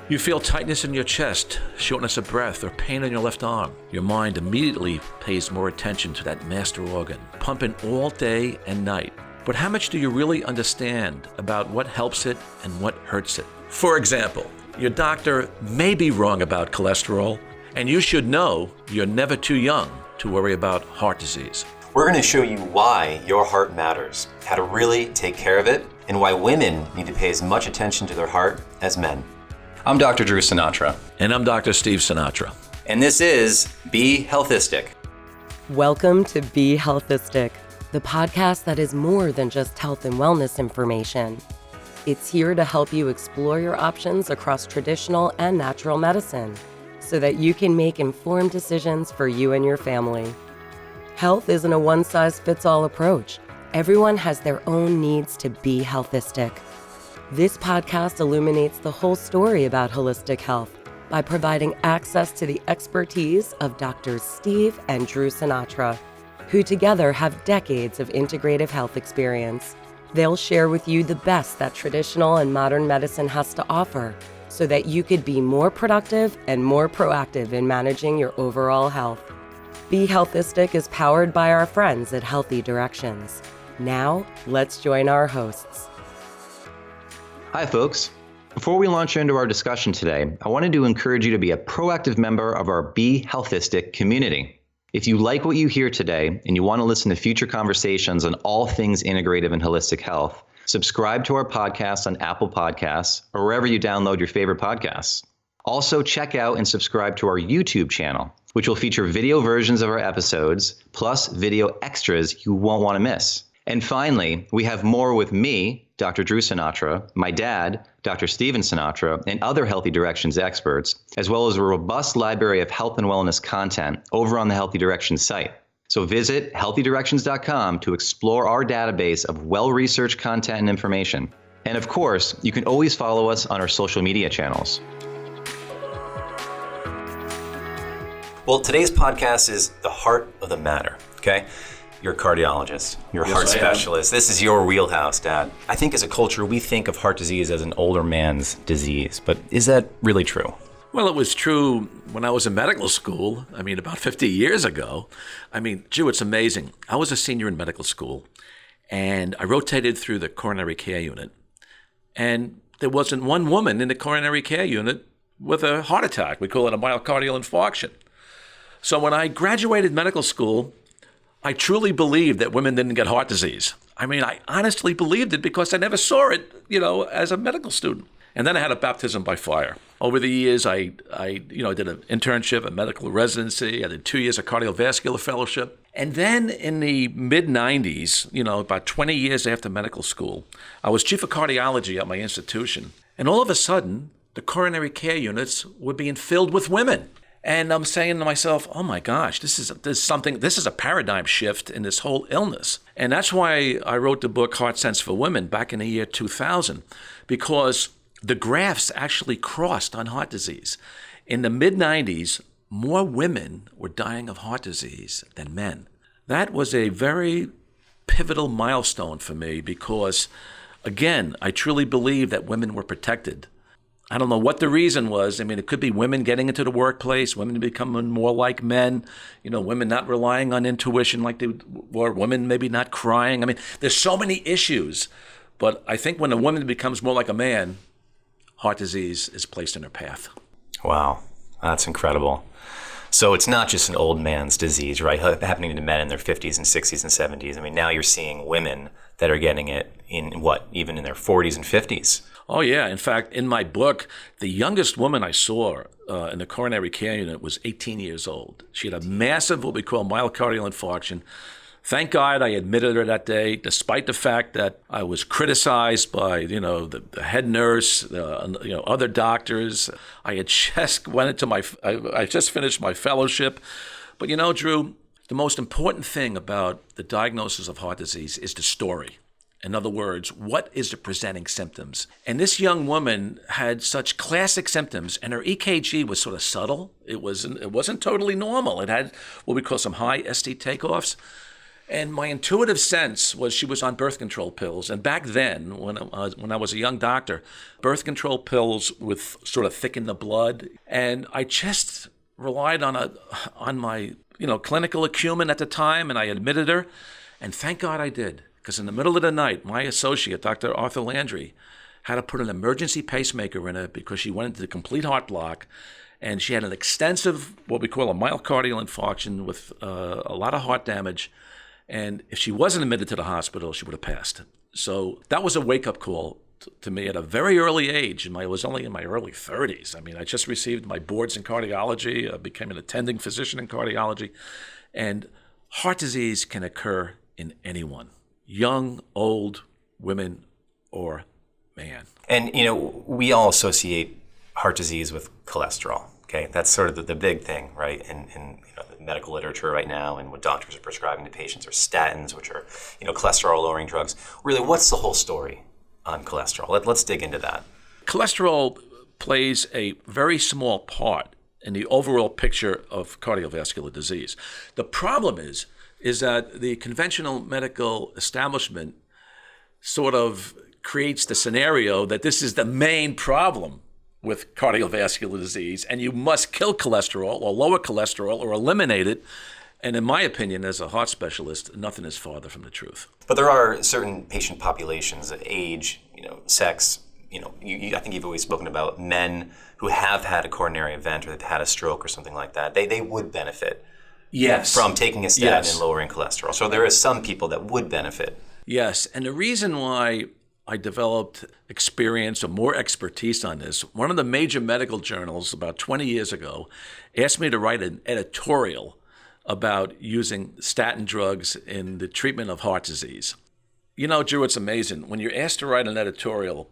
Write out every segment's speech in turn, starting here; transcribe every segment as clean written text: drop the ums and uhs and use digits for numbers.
You feel tightness in your chest, shortness of breath, or pain in your left arm. Your mind immediately pays more attention to that master organ, pumping all day and night. But how much do you really understand about what helps it and what hurts it? For example, your doctor may be wrong about cholesterol, and you should know you're never too young to worry about heart disease. We're going to show you why your heart matters, how to really take care of it, and why women need to pay as much attention to their heart as men. I'm Dr. Drew Sinatra. And I'm Dr. Steve Sinatra. And this is Be HEALTHistic. Welcome to Be HEALTHistic, the podcast that is more than just health and wellness information. It's here to help you explore your options across traditional and natural medicine so that you can make informed decisions for you and your family. Health isn't a one-size-fits-all approach. Everyone has their own needs to be healthistic. This podcast illuminates the whole story about holistic health by providing access to the expertise of Drs. Steve and Drew Sinatra, who together have decades of integrative health experience. They'll share with you the best that traditional and modern medicine has to offer so that you could be more productive and more proactive in managing your overall health. Be HEALTHistic is powered by our friends at Healthy Directions. Now, let's join our hosts. Hi, folks. Before we launch into our discussion today, I wanted to encourage you to be a proactive member of our Be HEALTHistic community. If you like what you hear today and you want to listen to future conversations on all things integrative and holistic health, subscribe to our podcast on Apple Podcasts or wherever you download your favorite podcasts. Also, check out and subscribe to our YouTube channel, which will feature video versions of our episodes, plus video extras you won't want to miss. And finally, we have more with me, Dr. Drew Sinatra, my dad, Dr. Steven Sinatra, and other Healthy Directions experts, as well as a robust library of health and wellness content over on the Healthy Directions site. So visit healthydirections.com to explore our database of well-researched content and information. And of course, you can always follow us on our social media channels. Well, today's podcast is the heart of the matter, okay? You're a cardiologist, you're a heart specialist. This is your wheelhouse, Dad. I think as a culture, we think of heart disease as an older man's disease, but is that really true? Well, it was true when I was in medical school. About 50 years ago. Drew, it's amazing. I was a senior in medical school, and I rotated through the coronary care unit, and there wasn't one woman in the coronary care unit with a heart attack. We call it a myocardial infarction. So when I graduated medical school, I truly believed that women didn't get heart disease. I honestly believed it because I never saw it, as a medical student. And then I had a baptism by fire. Over the years, I did an internship, a medical residency. I did 2 years of cardiovascular fellowship. And then in the mid-90s, about 20 years after medical school, I was chief of cardiology at my institution. And all of a sudden, the coronary care units were being filled with women. And I'm saying to myself, oh my gosh, this is a paradigm shift in this whole illness. And that's why I wrote the book Heart Sense for Women back in the year 2000, because the graphs actually crossed on heart disease. In the mid-90s, more women were dying of heart disease than men. That was a very pivotal milestone for me because, again, I truly believe that women were protected. I don't know what the reason was. It could be women getting into the workplace, women becoming more like men, women not relying on intuition like they were, women maybe not crying. There's so many issues. But I think when a woman becomes more like a man, heart disease is placed in her path. Wow, that's incredible. So it's not just an old man's disease, right? Happening to men in their 50s and 60s and 70s. Now you're seeing women that are getting it even in their 40s and 50s. Oh, yeah. In fact, in my book, the youngest woman I saw in the coronary care unit was 18 years old. She had a massive, what we call myocardial infarction. Thank God I admitted her that day, despite the fact that I was criticized by, the head nurse, other doctors. I just finished my fellowship. But, Drew, the most important thing about the diagnosis of heart disease is the story. In other words, what is the presenting symptoms? And this young woman had such classic symptoms, and her EKG was sort of subtle. It wasn't totally normal. It had what we call some high ST takeoffs. And my intuitive sense was she was on birth control pills. And back then, when I was a young doctor, birth control pills would sort of thicken the blood. And I just relied on my clinical acumen at the time, and I admitted her. And thank God I did, because in the middle of the night, my associate, Dr. Arthur Landry, had to put an emergency pacemaker in her because she went into the complete heart block. And she had an extensive, what we call a myocardial infarction with a lot of heart damage. And if she wasn't admitted to the hospital, she would have passed. So that was a wake-up call to me at a very early age. And I was only in my early 30s. I mean, I just received my boards in cardiology. I became an attending physician in cardiology. And heart disease can occur in anyone, young, old, women, or man. And, we all associate heart disease with cholesterol. Okay, that's sort of the big thing, right? In the medical literature right now, and what doctors are prescribing to patients are statins, which are cholesterol-lowering drugs. Really, what's the whole story on cholesterol? Let's dig into that. Cholesterol plays a very small part in the overall picture of cardiovascular disease. The problem is that the conventional medical establishment sort of creates the scenario that this is the main problem with cardiovascular disease, and you must kill cholesterol or lower cholesterol or eliminate it. And in my opinion, as a heart specialist, nothing is farther from the truth. But there are certain patient populations of age, sex. I think you've always spoken about men who have had a coronary event or they've had a stroke or something like that. They would benefit from taking a statin and lowering cholesterol. So there is some people that would benefit. Yes, and the reason why I developed experience or more expertise on this, one of the major medical journals about 20 years ago asked me to write an editorial about using statin drugs in the treatment of heart disease. Drew, it's amazing. When you're asked to write an editorial,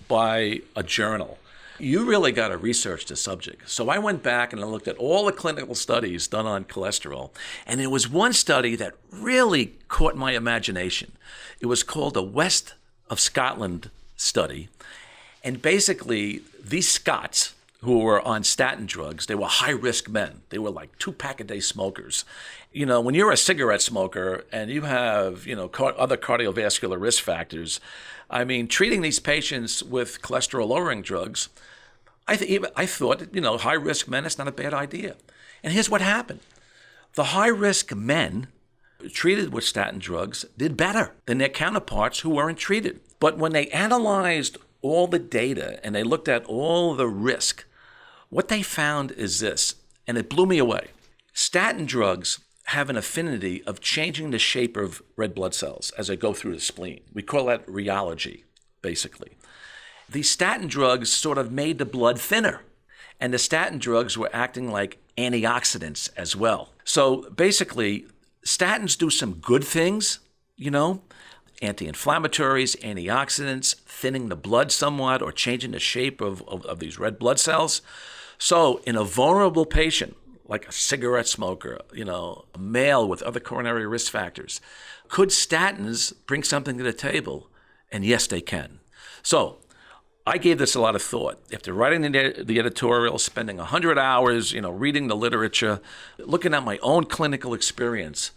by a journal, you really got to research the subject. So I went back and I looked at all the clinical studies done on cholesterol. And there was one study that really caught my imagination. It was called the West of Scotland study. And basically, these Scots who were on statin drugs, they were high-risk men. They were like 2-pack-a-day smokers. When you're a cigarette smoker and you have, other cardiovascular risk factors, I mean, treating these patients with cholesterol-lowering drugs, I thought, high-risk men, it's not a bad idea. And here's what happened. The high-risk men treated with statin drugs did better than their counterparts who weren't treated. But when they analyzed all the data and they looked at all the risk, what they found is this, and it blew me away. Statin drugs have an affinity of changing the shape of red blood cells as they go through the spleen. We call that rheology, basically. These statin drugs sort of made the blood thinner, and the statin drugs were acting like antioxidants as well. So basically, statins do some good things, anti-inflammatories, antioxidants, thinning the blood somewhat or changing the shape of these red blood cells. So in a vulnerable patient, like a cigarette smoker, a male with other coronary risk factors, could statins bring something to the table? And yes, they can. So I gave this a lot of thought. After writing the editorial, spending 100 hours, reading the literature, looking at my own clinical experience,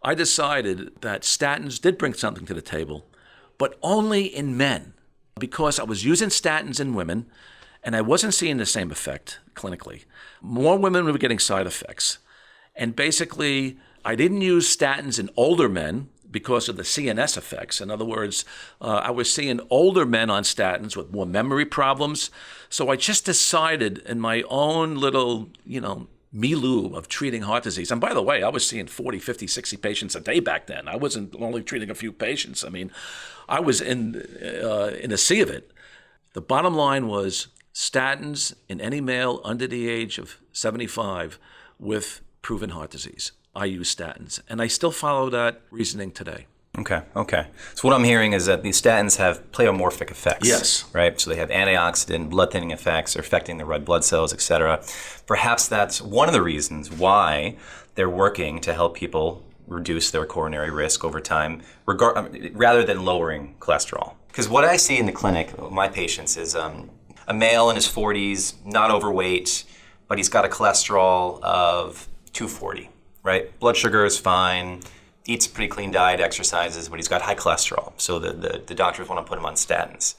I decided that statins did bring something to the table, but only in men, because I was using statins in women, and I wasn't seeing the same effect clinically. More women were getting side effects. And basically, I didn't use statins in older men because of the C.N.S. effects. In other words, I was seeing older men on statins with more memory problems. So I just decided in my own little, milieu of treating heart disease. And by the way, I was seeing 40, 50, 60 patients a day back then. I wasn't only treating a few patients. I mean, I was in a sea of it. The bottom line was statins in any male under the age of 75 with proven heart disease. I use statins, and I still follow that reasoning today. Okay. So what I'm hearing is that these statins have pleomorphic effects. Yes. Right? So they have antioxidant, blood thinning effects, they're affecting the red blood cells, et cetera. Perhaps that's one of the reasons why they're working to help people reduce their coronary risk over time, rather than lowering cholesterol. Because what I see in the clinic, my patients, is a male in his 40s, not overweight, but he's got a cholesterol of 240, right? Blood sugar is fine. eats a pretty clean diet, exercises, but he's got high cholesterol. So the doctors want to put him on statins.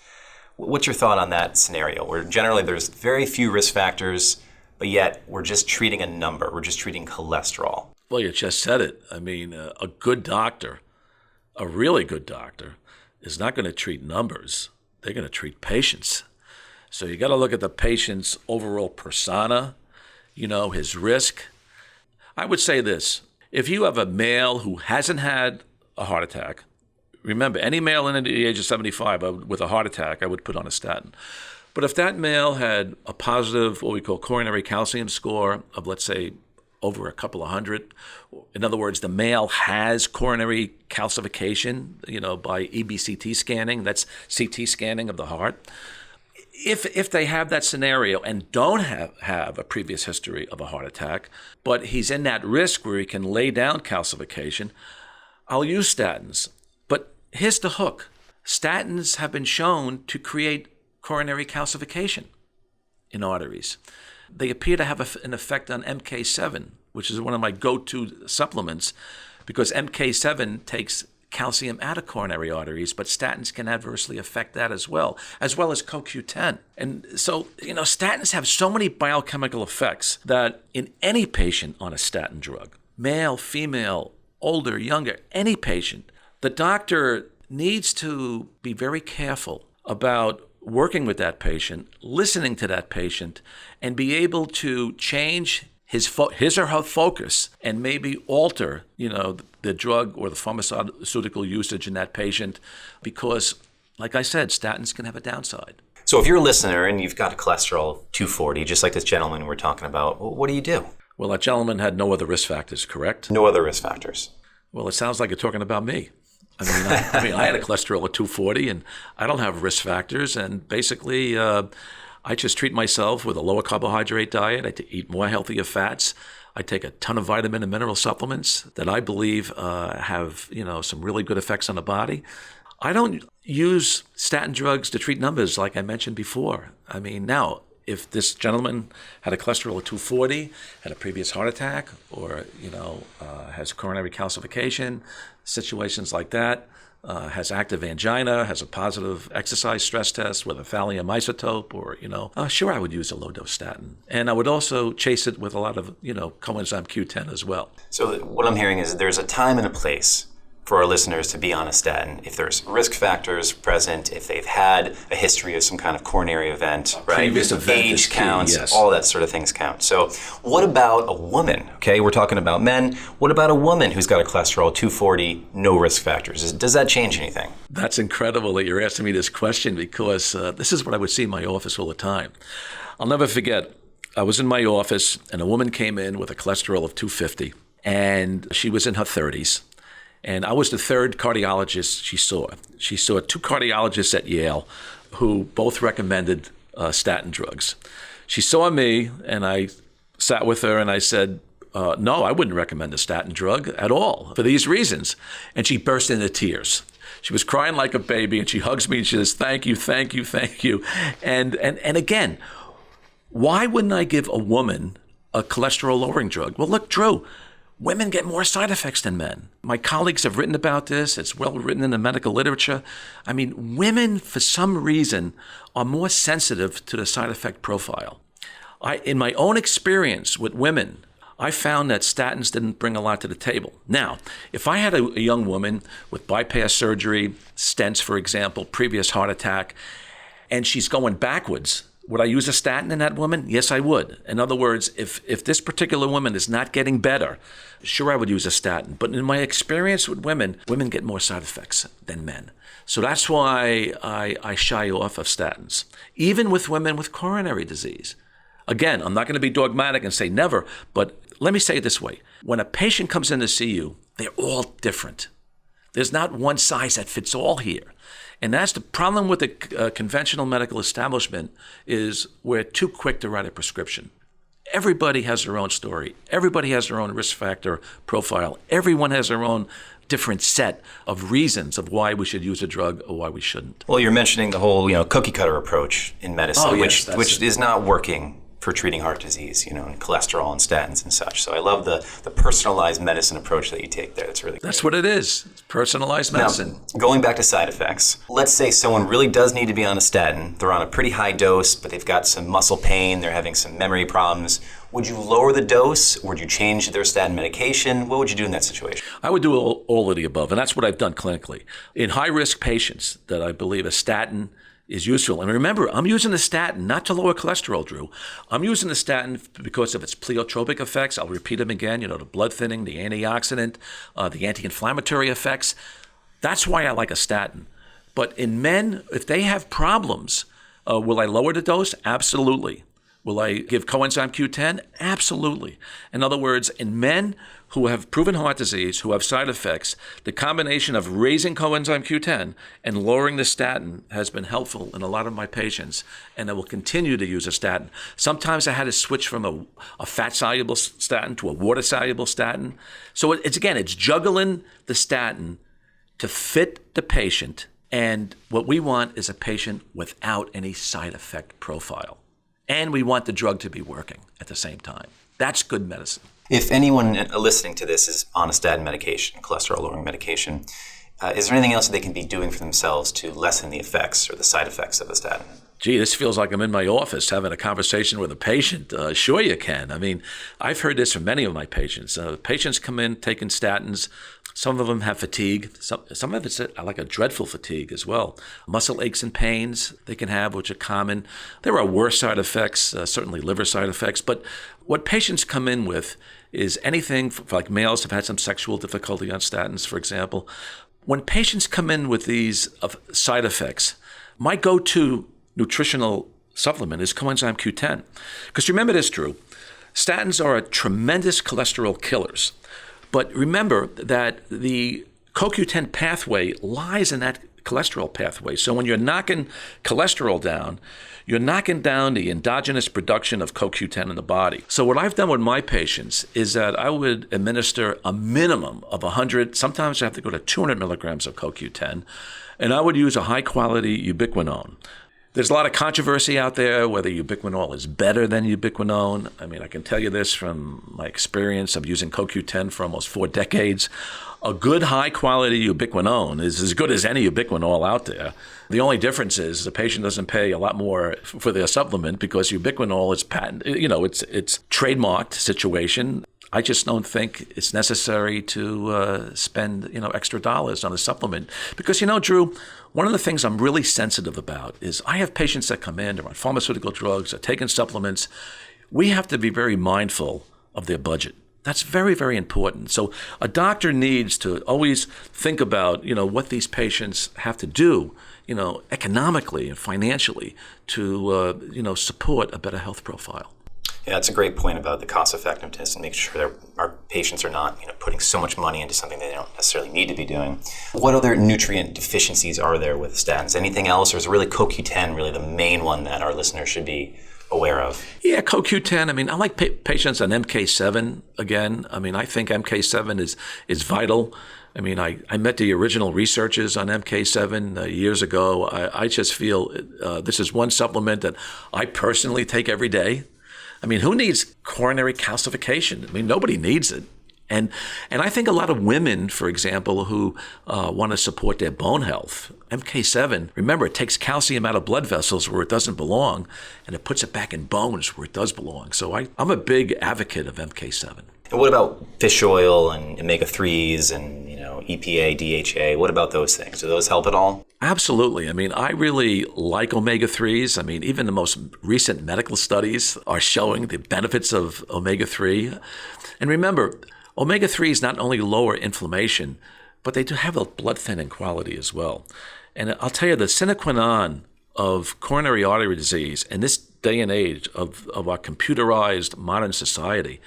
What's your thought on that scenario, where generally there's very few risk factors, but yet we're just treating a number, we're just treating cholesterol? Well, you just said it. I mean, a good doctor, a really good doctor, is not going to treat numbers. They're going to treat patients. So you got to look at the patient's overall persona, his risk. I would say this: if you have a male who hasn't had a heart attack, remember, any male under the age of 75 with a heart attack, I would put on a statin. But if that male had a positive, what we call coronary calcium score of, let's say, over a couple of hundred, in other words, the male has coronary calcification, by EBCT scanning, that's CT scanning of the heart. If they have that scenario and don't have a previous history of a heart attack, but he's in that risk where he can lay down calcification, I'll use statins. But here's the hook. Statins have been shown to create coronary calcification in arteries. They appear to have an effect on MK7, which is one of my go-to supplements, because MK7 takes calcium out of coronary arteries, but statins can adversely affect that as well as CoQ10. And so, statins have so many biochemical effects that in any patient on a statin drug, male, female, older, younger, any patient, the doctor needs to be very careful about working with that patient, listening to that patient, and be able to change his or her focus and maybe alter, the drug or the pharmaceutical usage in that patient, because, like I said, statins can have a downside. So if you're a listener and you've got a cholesterol 240, just like this gentleman we're talking about, what do you do? Well, that gentleman had no other risk factors, correct? No other risk factors. Well, it sounds like you're talking about me. I had a cholesterol of 240, and I don't have risk factors. And basically, I just treat myself with a lower carbohydrate diet. I eat more healthier fats. I take a ton of vitamin and mineral supplements that I believe have, some really good effects on the body. I don't use statin drugs to treat numbers like I mentioned before. Now, if this gentleman had a cholesterol of 240, had a previous heart attack, or, has coronary calcification, situations like that, has active angina, has a positive exercise stress test with a thallium isotope, or, sure, I would use a low-dose statin. And I would also chase it with a lot of, coenzyme Q10 as well. So what I'm hearing is there's a time and a place for our listeners to be on a statin if there's risk factors present, if they've had a history of some kind of coronary event, right? Previous event age is key, counts, yes. All that sort of things count. So what about a woman? Okay, we're talking about men. What about a woman who's got a cholesterol 240, no risk factors? Does that change anything? That's incredible that you're asking me this question, because this is what I would see in my office all the time. I'll never forget, I was in my office and a woman came in with a cholesterol of 250, and she was in her 30s. And I was the third cardiologist she saw. She saw two cardiologists at Yale who both recommended statin drugs. She saw me, and I sat with her, and I said, no, I wouldn't recommend a statin drug at all for these reasons. And she burst into tears. She was crying like a baby, and she hugs me, and she says, thank you, thank you, thank you. And again, why wouldn't I give a woman a cholesterol-lowering drug? Well, look, Drew, women get more side effects than men. My colleagues have written about this. It's well written in the medical literature. Women, for some reason, are more sensitive to the side effect profile. In my own experience with women, I found that statins didn't bring a lot to the table. Now, if I had a young woman with bypass surgery, stents, for example, previous heart attack, and she's going backwards, would I use a statin in that woman? Yes, I would. In other words, if this particular woman is not getting better, sure, I would use a statin. But in my experience with women get more side effects than men. So that's why I shy off of statins, even with women with coronary disease. Again, I'm not going to be dogmatic and say never, but let me say it this way. When a patient comes in to see you, they're all different. There's not one size that fits all here. And that's the problem with the conventional medical establishment, is we're too quick to write a prescription. Everybody has their own story. Everybody has their own risk factor profile. Everyone has their own different set of reasons of why we should use a drug or why we shouldn't. Well, you're mentioning the whole, cookie cutter approach in medicine, yes, which is not working for treating heart disease, and cholesterol and statins and such. So I love the personalized medicine approach that you take there. That's really great. That's what it is. It's personalized medicine. Now, going back to side effects, let's say someone really does need to be on a statin. They're on a pretty high dose, but they've got some muscle pain. They're having some memory problems. Would you lower the dose? Or would you change their statin medication? What would you do in that situation? I would do all of the above, and that's what I've done clinically. In high-risk patients that I believe a statin is useful. And remember, I'm using the statin not to lower cholesterol, Drew. I'm using the statin because of its pleiotropic effects. I'll repeat them again, the blood thinning, the antioxidant, the anti-inflammatory effects. That's why I like a statin. But in men, if they have problems, will I lower the dose? Absolutely. Will I give coenzyme Q10? Absolutely. In other words, in men who have proven heart disease, who have side effects, the combination of raising coenzyme Q10 and lowering the statin has been helpful in a lot of my patients, and I will continue to use a statin. Sometimes I had to switch from a fat-soluble statin to a water-soluble statin. So it's juggling the statin to fit the patient, and what we want is a patient without any side effect profile. And we want the drug to be working at the same time. That's good medicine. If anyone listening to this is on a statin medication, cholesterol-lowering medication, is there anything else that they can be doing for themselves to lessen the effects or the side effects of a statin? Gee, this feels like I'm in my office having a conversation with a patient. Sure you can. I mean, I've heard this from many of my patients. Patients come in taking statins. Some of them have fatigue. Some of it's like a dreadful fatigue as well. Muscle aches and pains they can have, which are common. There are worse side effects, certainly liver side effects. But what patients come in with is anything, like males have had some sexual difficulty on statins, for example. When patients come in with these side effects, my go-to nutritional supplement is coenzyme Q10. Because remember this, Drew, statins are tremendous cholesterol killers. But remember that the CoQ10 pathway lies in that cholesterol pathway. So when you're knocking cholesterol down, you're knocking down the endogenous production of CoQ10 in the body. So what I've done with my patients is that I would administer a minimum of 100, sometimes I have to go to 200 milligrams of CoQ10, and I would use a high-quality ubiquinone. There's a lot of controversy out there whether ubiquinol is better than ubiquinone. I mean, I can tell you this from my experience of using CoQ10 for almost 4 decades. A good high-quality ubiquinone is as good as any ubiquinol out there. The only difference is the patient doesn't pay a lot more for their supplement because ubiquinol is patent. It's trademarked situation. I just don't think it's necessary to spend extra dollars on a supplement because Drew, one of the things I'm really sensitive about is I have patients that come in, they're on pharmaceutical drugs, they're taking supplements. We have to be very mindful of their budget. That's very, very important. So a doctor needs to always think about, what these patients have to do, economically and financially to, support a better health profile. Yeah, that's a great point about the cost effectiveness and making sure that our patients are not, putting so much money into something they don't necessarily need to be doing. What other nutrient deficiencies are there with statins? Anything else, or is really CoQ10 really the main one that our listeners should be aware of? Yeah, CoQ10. I mean, I like patients on MK7 again. I mean, I think MK7 is vital. I mean, I met the original researchers on MK7 years ago. I just feel this is one supplement that I personally take every day. I mean, who needs coronary calcification? I mean, nobody needs it. And I think a lot of women, for example, who want to support their bone health, MK7, remember, it takes calcium out of blood vessels where it doesn't belong, and it puts it back in bones where it does belong. So I'm a big advocate of MK7. And what about fish oil and omega-3s and, EPA, DHA? What about those things? Do those help at all? Absolutely. I mean, I really like omega-3s. I mean, even the most recent medical studies are showing the benefits of omega-3. And remember, omega-3s not only lower inflammation, but they do have a blood thinning quality as well. And I'll tell you, the sine qua non of coronary artery disease in this day and age of our computerized modern society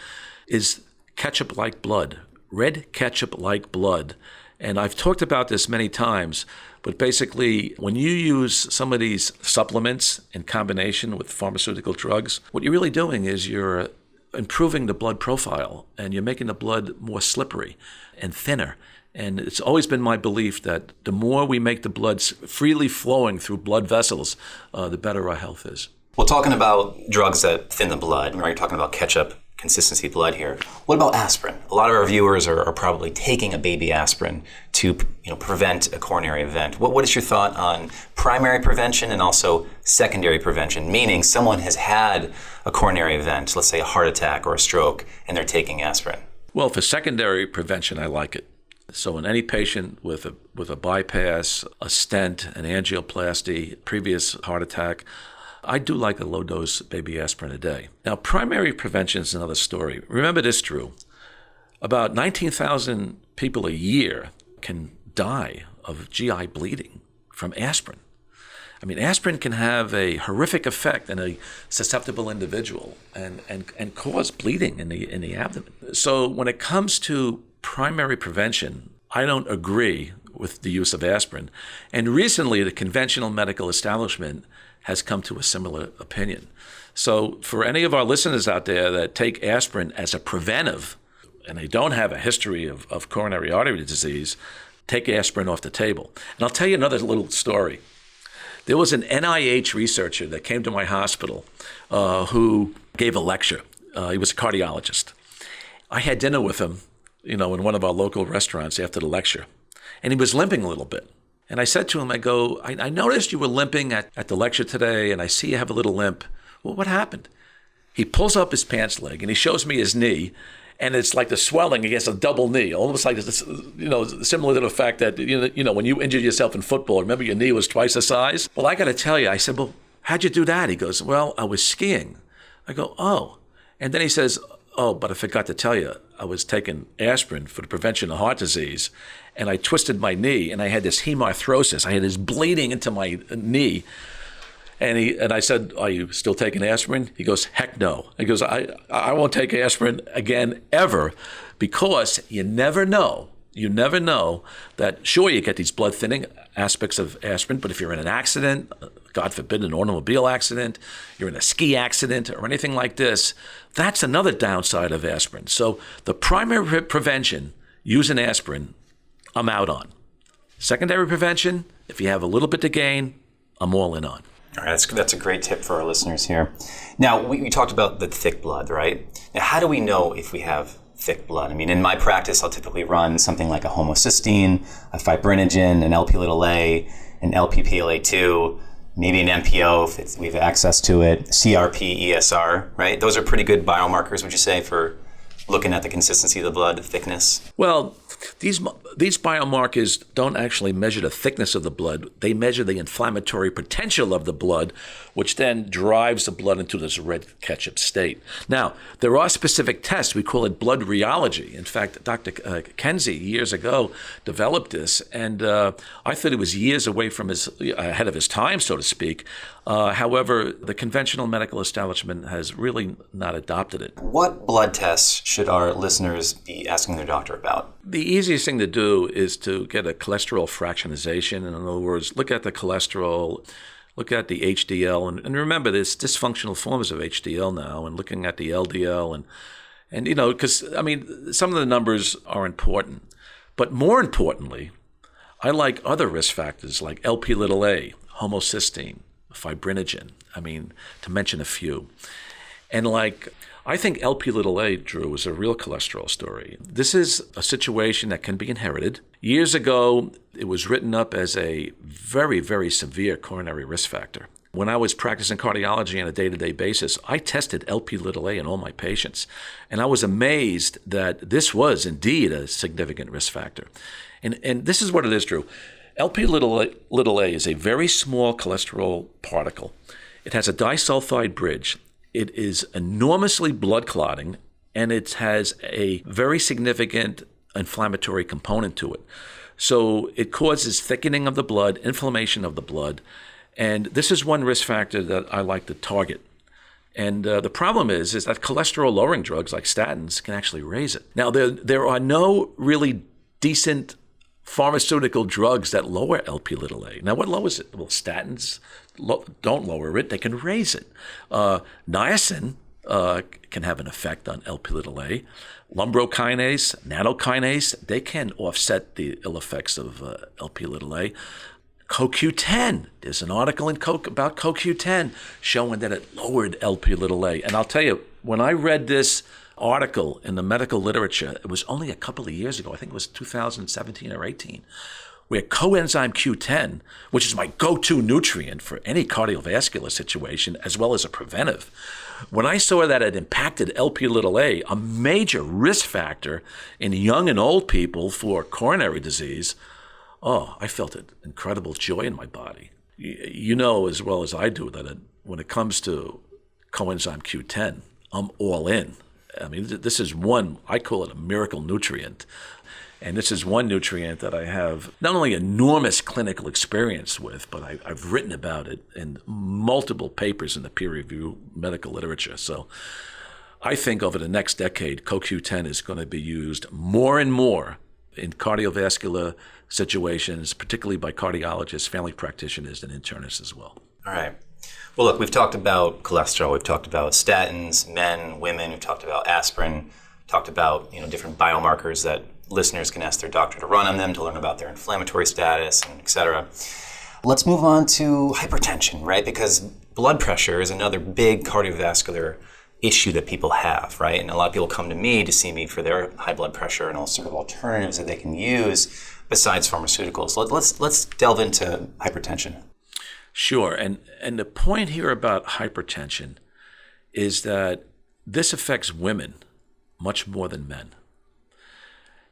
is ketchup-like blood, red ketchup-like blood. And I've talked about this many times, but basically when you use some of these supplements in combination with pharmaceutical drugs, what you're really doing is you're improving the blood profile and you're making the blood more slippery and thinner. And it's always been my belief that the more we make the blood freely flowing through blood vessels, the better our health is. Well, talking about drugs that thin the blood, right? You're talking about ketchup consistency blood here. What about aspirin? A lot of our viewers are probably taking a baby aspirin to prevent a coronary event. What is your thought on primary prevention and also secondary prevention? Meaning someone has had a coronary event, let's say a heart attack or a stroke, and they're taking aspirin. Well, for secondary prevention, I like it. So in any patient with a bypass, a stent, an angioplasty, previous heart attack, I do like a low-dose baby aspirin a day. Now, primary prevention is another story. Remember this, Drew. About 19,000 people a year can die of GI bleeding from aspirin. I mean, aspirin can have a horrific effect in a susceptible individual and cause bleeding in the abdomen. So when it comes to primary prevention, I don't agree with the use of aspirin. And recently, the conventional medical establishment has come to a similar opinion. So for any of our listeners out there that take aspirin as a preventive, and they don't have a history of coronary artery disease, take aspirin off the table. And I'll tell you another little story. There was an NIH researcher that came to my hospital who gave a lecture. He was a cardiologist. I had dinner with him, in one of our local restaurants after the lecture, and he was limping a little bit. And I said to him, I noticed you were limping at the lecture today, and I see you have a little limp. Well, what happened? He pulls up his pants leg, and he shows me his knee, and it's like the swelling against a double knee, almost like, similar to the fact that, when you injured yourself in football, remember your knee was twice the size? Well, I got to tell you, I said, well, how'd you do that? He goes, well, I was skiing. I go, oh. And then he says, oh, but I forgot to tell you, I was taking aspirin for the prevention of heart disease, and I twisted my knee, and I had this hemarthrosis. I had this bleeding into my knee. And I said, are you still taking aspirin? He goes, heck no. He goes, I won't take aspirin again ever, because you never know that, sure, you get these blood thinning aspects of aspirin, but if you're in an accident, God forbid, an automobile accident, you're in a ski accident or anything like this, that's another downside of aspirin. So the primary prevention, using aspirin, I'm out on. Secondary prevention, if you have a little bit to gain, I'm all in on. All right, that's a great tip for our listeners here. Now, we talked about the thick blood, right? Now, how do we know if we have thick blood? I mean, in my practice, I'll typically run something like a homocysteine, a fibrinogen, an Lp(a), an Lp(PLA2), maybe an MPO if we have access to it, CRP, ESR, right? Those are pretty good biomarkers, would you say, for looking at the consistency of the blood, the thickness? Well, these biomarkers don't actually measure the thickness of the blood. They measure the inflammatory potential of the blood, which then drives the blood into this red ketchup state. Now, there are specific tests. We call it blood rheology. In fact, Dr. Kenzie, years ago, developed this, and I thought it was years away from ahead of his time, so to speak. However, the conventional medical establishment has really not adopted it. What blood tests should our listeners be asking their doctor about? The easiest thing to do is to get a cholesterol fractionization. In other words, look at the cholesterol, look at the HDL, and remember there's dysfunctional forms of HDL now, and looking at the LDL, and because, some of the numbers are important. But more importantly, I like other risk factors like Lp(a), homocysteine, fibrinogen, to mention a few. And I think Lp(a), Drew, is a real cholesterol story. This is a situation that can be inherited. Years ago, it was written up as a very, very severe coronary risk factor. When I was practicing cardiology on a day-to-day basis, I tested Lp(a) in all my patients. And I was amazed that this was indeed a significant risk factor. And this is what it is, Drew. Lp(a) is a very small cholesterol particle. It has a disulfide bridge. It is enormously blood clotting, and it has a very significant inflammatory component to it. So it causes thickening of the blood, inflammation of the blood, and this is one risk factor that I like to target. And the problem is that cholesterol-lowering drugs like statins can actually raise it. Now, there are no really decent pharmaceutical drugs that lower Lp(a). Now, what lowers it? Well, statins don't lower it. They can raise it. Niacin can have an effect on Lp(a). Lumbrokinase, nanokinase, they can offset the ill effects of Lp(a). CoQ10. There's an article in about CoQ10 showing that it lowered Lp(a). And I'll tell you, when I read this article in the medical literature, it was only a couple of years ago, I think it was 2017 or 18, where coenzyme Q10, which is my go-to nutrient for any cardiovascular situation, as well as a preventive, when I saw that it impacted Lp(a), a major risk factor in young and old people for coronary disease, I felt an incredible joy in my body. You know as well as I do that when it comes to coenzyme Q10, I'm all in. I mean, this is one, I call it a miracle nutrient. And this is one nutrient that I have not only enormous clinical experience with, but I've written about it in multiple papers in the peer-reviewed medical literature. So I think over the next decade, CoQ10 is going to be used more and more in cardiovascular situations, particularly by cardiologists, family practitioners, and internists as well. All right. Well, look, we've talked about cholesterol, we've talked about statins, men, women, we've talked about aspirin, talked about different biomarkers that listeners can ask their doctor to run on them to learn about their inflammatory status, and et cetera. Let's move on to hypertension, right? Because blood pressure is another big cardiovascular issue that people have, right? And a lot of people come to me to see me for their high blood pressure and all sort of alternatives that they can use besides pharmaceuticals. Let's delve into hypertension. Sure. And the point here about hypertension is that this affects women much more than men.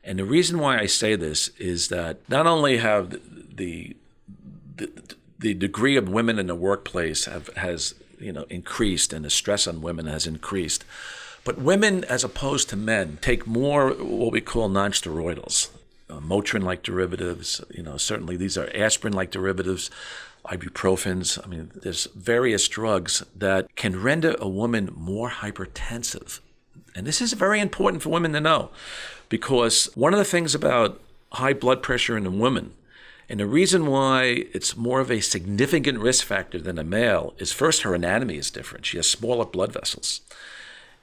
And the reason why I say this is that not only have the degree of women in the workplace has increased, and the stress on women has increased, but women, as opposed to men, take more what we call non-steroidals, Motrin-like derivatives. Certainly these are aspirin-like derivatives, ibuprofens. I mean, there's various drugs that can render a woman more hypertensive. And this is very important for women to know, because one of the things about high blood pressure in a woman, and the reason why it's more of a significant risk factor than a male, is first, her anatomy is different. She has smaller blood vessels.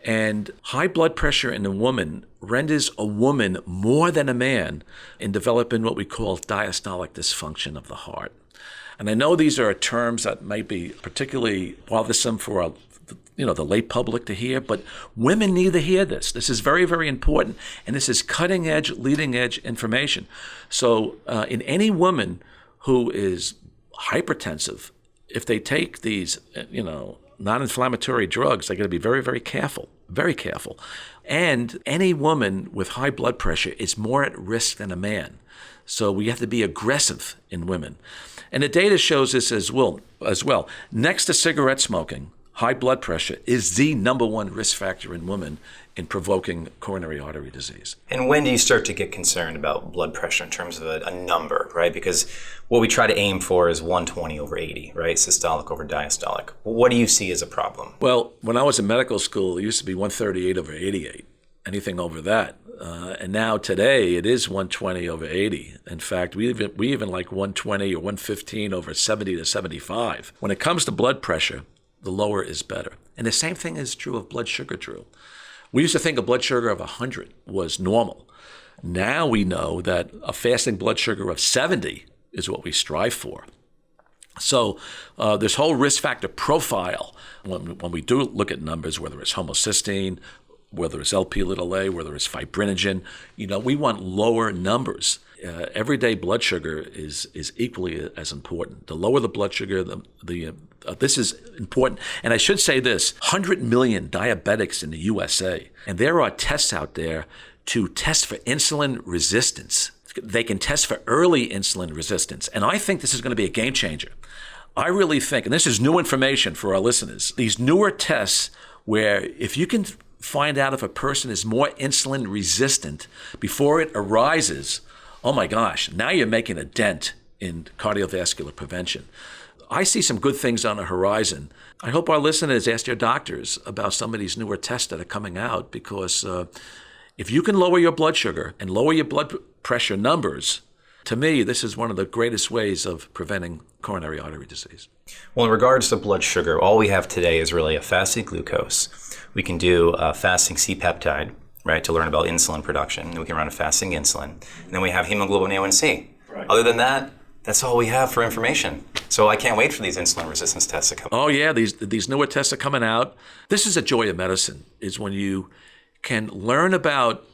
And high blood pressure in a woman renders a woman more than a man in developing what we call diastolic dysfunction of the heart. And I know these are terms that might be particularly bothersome for the lay public to hear, but women need to hear this. This is very, very important, and this is cutting-edge, leading-edge information. So in any woman who is hypertensive, if they take these, non-inflammatory drugs, they got to be very, very careful, very careful. And any woman with high blood pressure is more at risk than a man. So we have to be aggressive in women. And the data shows this as well. Next to cigarette smoking, high blood pressure is the number one risk factor in women in provoking coronary artery disease. And when do you start to get concerned about blood pressure in terms of a number, right? Because what we try to aim for is 120 over 80, right? Systolic over diastolic. What do you see as a problem? Well, when I was in medical school, it used to be 138 over 88, anything over that. And now today it is 120 over 80. In fact, we even like 120 or 115 over 70 to 75. When it comes to blood pressure, the lower is better. And the same thing is true of blood sugar, Drew. We used to think a blood sugar of 100 was normal. Now we know that a fasting blood sugar of 70 is what we strive for. So this whole risk factor profile, when we do look at numbers, whether it's homocysteine, whether it's Lp(a), whether it's fibrinogen, we want lower numbers. Everyday blood sugar is equally as important. The lower the blood sugar, this is important. And I should say this, 100 million diabetics in the USA, and there are tests out there to test for insulin resistance. They can test for early insulin resistance. And I think this is going to be a game changer. I really think, and this is new information for our listeners, these newer tests where if you can find out if a person is more insulin resistant before it arises, oh my gosh, now you're making a dent in cardiovascular prevention. I see some good things on the horizon. I hope our listeners ask their doctors about some of these newer tests that are coming out, because if you can lower your blood sugar and lower your blood pressure numbers, to me, this is one of the greatest ways of preventing coronary artery disease. Well, in regards to blood sugar, all we have today is really a fasting glucose. We can do a fasting C-peptide, right, to learn about insulin production. And we can run a fasting insulin. And then we have hemoglobin A1C. Right. Other than that, That's all we have for information. So I can't wait for these insulin resistance tests to come. Oh yeah, these newer tests are coming out. This is a joy of medicine, is when you can learn about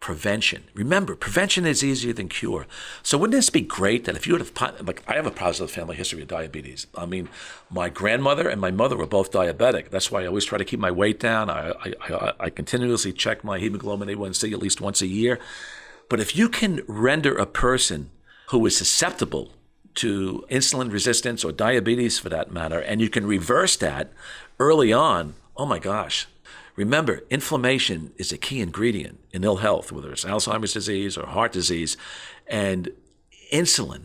prevention. Remember, prevention is easier than cure. So wouldn't this be great that if you had I have a positive family history of diabetes. I mean, my grandmother and my mother were both diabetic. That's why I always try to keep my weight down. I continuously check my hemoglobin A1C at least once a year. But if you can render a person who is susceptible to insulin resistance or diabetes for that matter, and you can reverse that early on, oh my gosh. Remember, inflammation is a key ingredient in ill health, whether it's Alzheimer's disease or heart disease. And insulin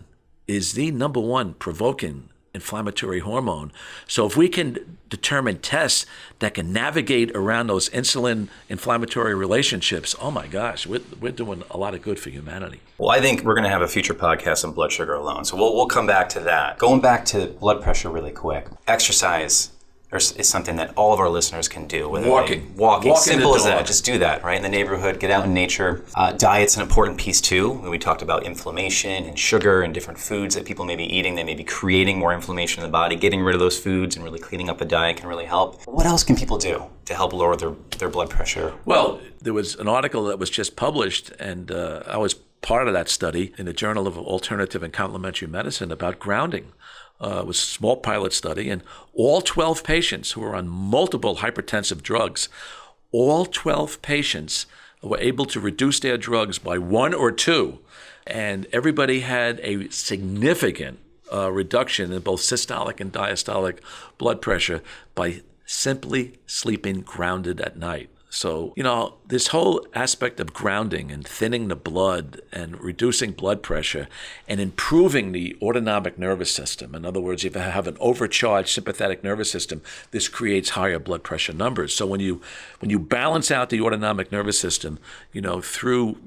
is the number one provoking inflammatory hormone. So if we can determine tests that can navigate around those insulin inflammatory relationships, oh my gosh, we're doing a lot of good for humanity. Well, I think we're going to have a future podcast on blood sugar alone. So we'll come back to that. Going back to blood pressure really quick. Exercise is something that all of our listeners can do. Walking. Simple as that. Just do that, right? In the neighborhood, get out in nature. Diet's an important piece too. When we talked about inflammation and sugar and different foods that people may be eating, they may be creating more inflammation in the body. Getting rid of those foods and really cleaning up the diet can really help. What else can people do to help lower their blood pressure? Well, there was an article that was just published, and I was part of that study in the Journal of Alternative and Complementary Medicine about grounding. It was a small pilot study, and all 12 patients who were on multiple hypertensive drugs, all 12 patients were able to reduce their drugs by 1 or 2, and everybody had a significant reduction in both systolic and diastolic blood pressure by simply sleeping grounded at night. So, this whole aspect of grounding and thinning the blood and reducing blood pressure and improving the autonomic nervous system. In other words, if you have an overcharged sympathetic nervous system, this creates higher blood pressure numbers. So when you balance out the autonomic nervous system, through,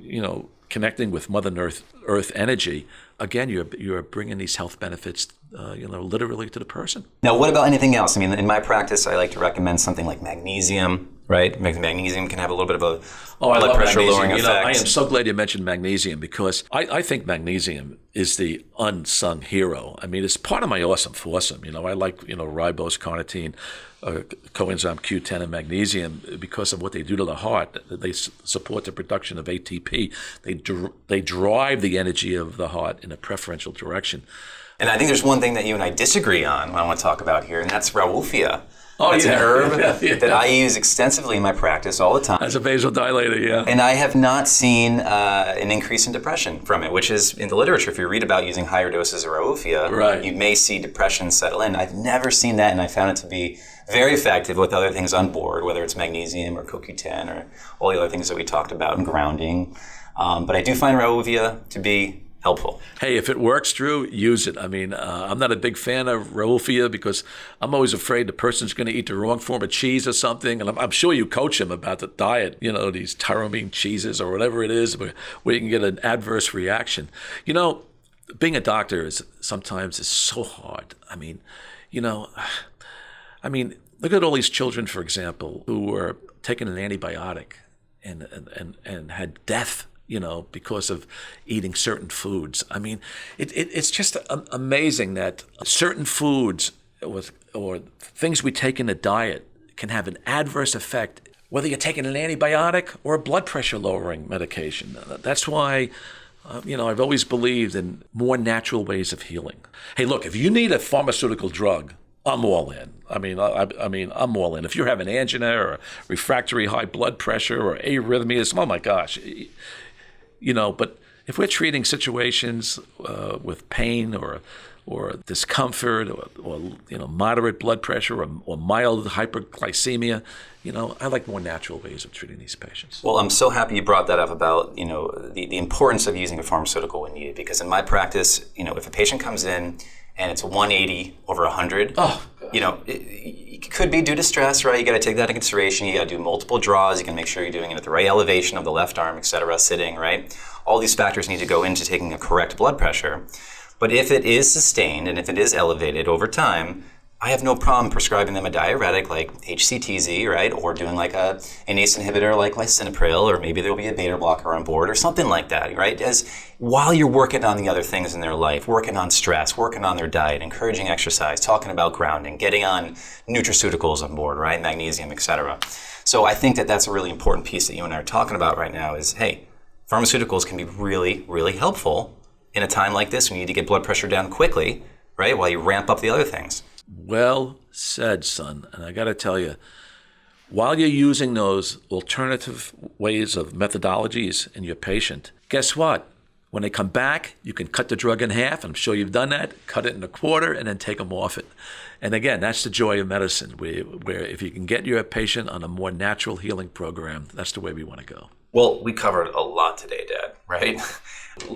connecting with Mother Earth energy, again, you're bringing these health benefits, literally to the person. Now, what about anything else? I mean, in my practice, I like to recommend something like magnesium, right? Magnesium can have a little bit of a blood pressure lowering effect. I am so glad you mentioned magnesium, because I think magnesium is the unsung hero. I mean, it's part of my awesome foursome. I like, ribose, carnitine, coenzyme Q10 and magnesium because of what they do to the heart. They support the production of ATP. They drive the energy of the heart in a preferential direction. And I think there's one thing that you and I disagree on, what I want to talk about here, and that's raufia. Oh, it's an herb that I use extensively in my practice all the time. As a vasodilator, yeah. And I have not seen an increase in depression from it, which is in the literature. If you read about using higher doses of raufia, right, you may see depression settle in. I've never seen that, and I found it to be very effective with other things on board, whether it's magnesium or CoQ10 or all the other things that we talked about in grounding. But I do find raufia to be helpful. Hey, if it works, Drew, use it. I mean, I'm not a big fan of raufia because I'm always afraid the person's going to eat the wrong form of cheese or something. And I'm sure you coach them about the diet, these tyramine cheeses or whatever it is, where you can get an adverse reaction. Being a doctor is sometimes so hard. I mean, look at all these children, for example, who were taking an antibiotic and had death, because of eating certain foods. I mean, it's just amazing that certain foods or things we take in the diet can have an adverse effect, whether you're taking an antibiotic or a blood pressure lowering medication. That's why, I've always believed in more natural ways of healing. Hey, look, if you need a pharmaceutical drug, I'm all in. I'm all in. If you're having angina or refractory high blood pressure or arrhythmias, oh my gosh. But if we're treating situations with pain or discomfort or moderate blood pressure or mild hyperglycemia, I like more natural ways of treating these patients. Well, I'm so happy you brought that up about, the importance of using a pharmaceutical when needed, because in my practice, if a patient comes in and it's 180 over 100, it could be due to stress, right? You got to take that into consideration. You got to do multiple draws. You can make sure you're doing it at the right elevation of the left arm, et cetera, sitting, right? All these factors need to go into taking a correct blood pressure. But if it is sustained and if it is elevated over time, I have no problem prescribing them a diuretic like HCTZ, right? Or doing like an ACE inhibitor like lisinopril, or maybe there'll be a beta blocker on board or something like that, right? As while you're working on the other things in their life, working on stress, working on their diet, encouraging exercise, talking about grounding, getting on nutraceuticals on board, right? Magnesium, etc. So I think that that's a really important piece that you and I are talking about right now is, hey, pharmaceuticals can be really, really helpful in a time like this when you need to get blood pressure down quickly, right? While you ramp up the other things. Well said, son. And I got to tell you, while you're using those alternative ways of methodologies in your patient, guess what? When they come back, you can cut the drug in half. I'm sure you've done that. Cut it in a quarter and then take them off it. And again, that's the joy of medicine, where if you can get your patient on a more natural healing program, that's the way we want to go. Well, we covered a lot today, Dad, right?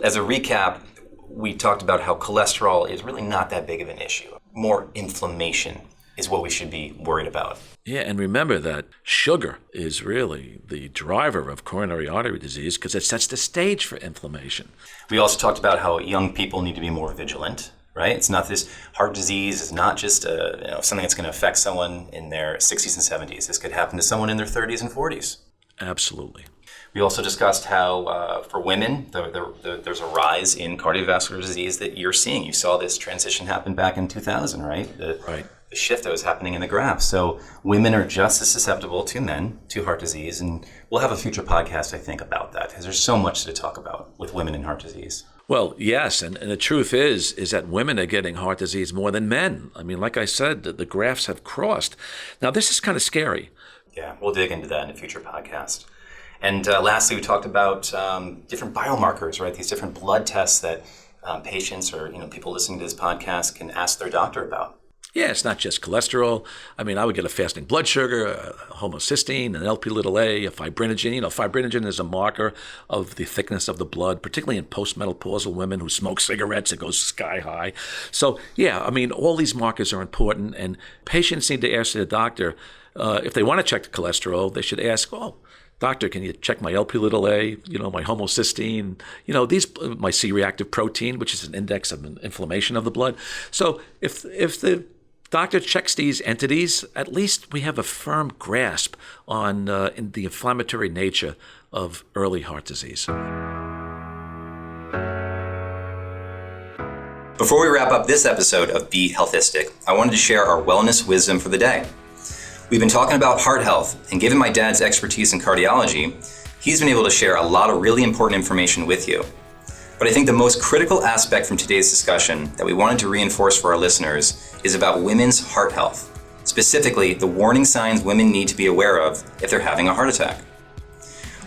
As a recap, we talked about how cholesterol is really not that big of an issue. More inflammation is what we should be worried about. Yeah, and remember that sugar is really the driver of coronary artery disease because it sets the stage for inflammation. We also talked about how young people need to be more vigilant, right? It's not this heart disease is not just something that's going to affect someone in their 60s and 70s. This could happen to someone in their 30s and 40s. Absolutely. We also discussed how for women, there's a rise in cardiovascular disease that you're seeing. You saw this transition happen back in 2000, right? The shift that was happening in the graph. So women are just as susceptible to men to heart disease. And we'll have a future podcast, I think, about that because there's so much to talk about with women and heart disease. Well, yes, and the truth is that women are getting heart disease more than men. I mean, like I said, the graphs have crossed. Now, this is kind of scary. Yeah, we'll dig into that in a future podcast. And lastly, we talked about different biomarkers, right? These different blood tests that patients or people listening to this podcast can ask their doctor about. Yeah, it's not just cholesterol. I mean, I would get a fasting blood sugar, a homocysteine, an Lp(a), a fibrinogen. Fibrinogen is a marker of the thickness of the blood, particularly in postmenopausal women who smoke cigarettes. It goes sky high. So, yeah, I mean, all these markers are important, and patients need to ask their doctor if they want to check the cholesterol. They should ask, doctor, can you check my Lp(a), my homocysteine, my C-reactive protein, which is an index of inflammation of the blood. So if the doctor checks these entities, at least we have a firm grasp on in the inflammatory nature of early heart disease. Before we wrap up this episode of Be HEALTHistic, I wanted to share our wellness wisdom for the day. We've been talking about heart health, and given my dad's expertise in cardiology, he's been able to share a lot of really important information with you. But I think the most critical aspect from today's discussion that we wanted to reinforce for our listeners is about women's heart health, specifically the warning signs women need to be aware of if they're having a heart attack.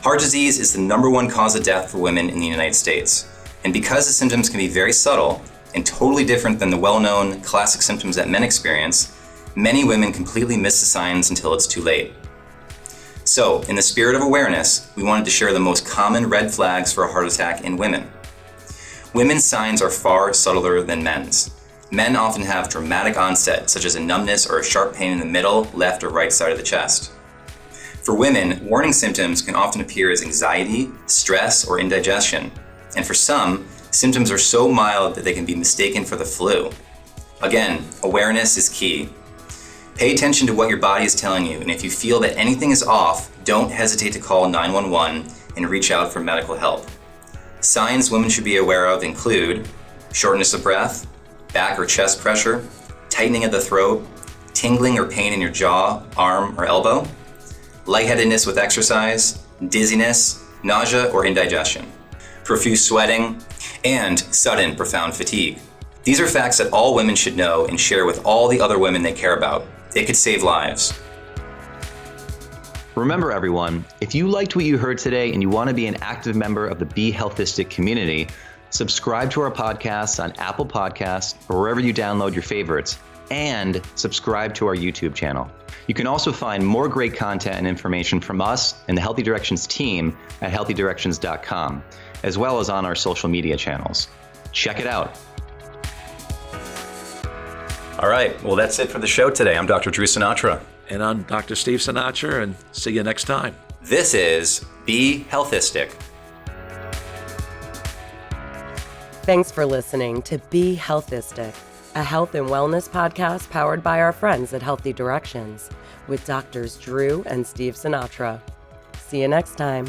Heart disease is the #1 cause of death for women in the United States, and because the symptoms can be very subtle and totally different than the well-known classic symptoms that men experience, many women completely miss the signs until it's too late. So, in the spirit of awareness, we wanted to share the most common red flags for a heart attack in women. Women's signs are far subtler than men's. Men often have dramatic onset, such as a numbness or a sharp pain in the middle, left, or right side of the chest. For women, warning symptoms can often appear as anxiety, stress, or indigestion. And for some, symptoms are so mild that they can be mistaken for the flu. Again, awareness is key. Pay attention to what your body is telling you, and if you feel that anything is off, don't hesitate to call 911 and reach out for medical help. Signs women should be aware of include shortness of breath, back or chest pressure, tightening of the throat, tingling or pain in your jaw, arm, or elbow, lightheadedness with exercise, dizziness, nausea, or indigestion, profuse sweating, and sudden profound fatigue. These are facts that all women should know and share with all the other women they care about. It could save lives. Remember, everyone, if you liked what you heard today and you want to be an active member of the Be HEALTHistic community, subscribe to our podcast on Apple Podcasts or wherever you download your favorites, and subscribe to our YouTube channel. You can also find more great content and information from us and the Healthy Directions team at healthydirections.com, as well as on our social media channels. Check it out. All right, well, that's it for the show today. I'm Dr. Drew Sinatra. And I'm Dr. Steve Sinatra, and see you next time. This is Be HEALTHistic. Thanks for listening to Be HEALTHistic. a health and wellness podcast powered by our friends at Healthy Directions with Doctors Drew and Steve Sinatra. See you next time.